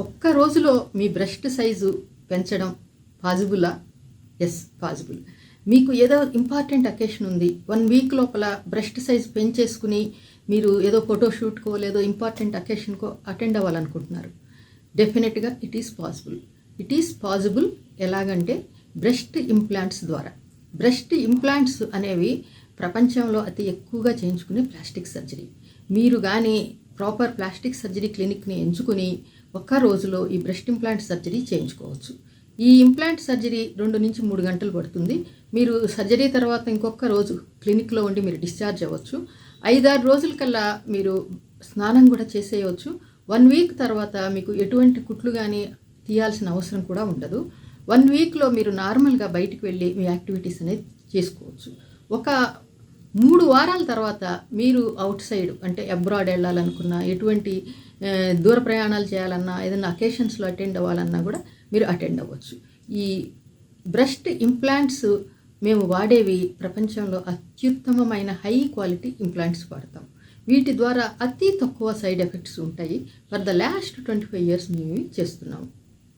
ఒక్క రోజులో మీ breast size పెంచడం పాజిబులా? Yes, possible. మీకు ఏదో ఇంపార్టెంట్ అకేషన్ ఉంది, 1 వీక్ లోపల బ్రెస్ట్ సైజ్ పెంచేసుకుని మీరు ఏదో ఫోటోషూట్కో లేదో ఇంపార్టెంట్ అకేషన్కో అటెండ్ అవ్వాలనుకుంటున్నారు. డెఫినెట్గా it is possible. It is possible ఎలాగంటే బ్రెస్ట్ ఇంప్లాంట్స్ ద్వారా. బ్రెస్ట్ ఇంప్లాంట్స్ అనేవి ప్రపంచంలో అతి ఎక్కువగా చేయించుకునే ప్లాస్టిక్ సర్జరీ. మీరు కానీ ప్రాపర్ ప్లాస్టిక్ సర్జరీ క్లినిక్ని ఎంచుకుని ఒక్క రోజులో ఈ బ్రెస్ట్ ఇంప్లాంట్ సర్జరీ చేయించుకోవచ్చు. ఈ ఇంప్లాంట్ సర్జరీ 2 నుంచి 3 గంటలు పడుతుంది. మీరు సర్జరీ తర్వాత ఇంకొక రోజు క్లినిక్లో ఉండి మీరు డిశ్చార్జ్ అవ్వచ్చు. 5-6 రోజుల కల్లా మీరు స్నానం కూడా చేసేయవచ్చు. 1 వీక్ తర్వాత మీకు ఎటువంటి కుట్లు కానీ తీయాల్సిన అవసరం కూడా ఉండదు. 1 వీక్లో మీరు నార్మల్గా బయటికి వెళ్ళి మీ యాక్టివిటీస్ అనేది చేసుకోవచ్చు. ఒక 3 వారాల తర్వాత మీరు అవుట్ సైడ్ అంటే అబ్రాడ్ వెళ్ళాలనుకున్నా, ఎటువంటి దూర ప్రయాణాలు చేయాలన్నా, ఏదైనా అకేషన్స్లో అటెండ్ అవ్వాలన్నా కూడా మీరు అటెండ్ అవ్వచ్చు. ఈ బ్రెస్ట్ ఇంప్లాంట్స్ మేము వాడేవి ప్రపంచంలో అత్యుత్తమమైన హై క్వాలిటీ ఇంప్లాంట్స్ వాడతాం. వీటి ద్వారా అతి తక్కువ సైడ్ ఎఫెక్ట్స్ ఉంటాయి. ఫర్ ద లాస్ట్ 25 years మేము చేస్తున్నాము.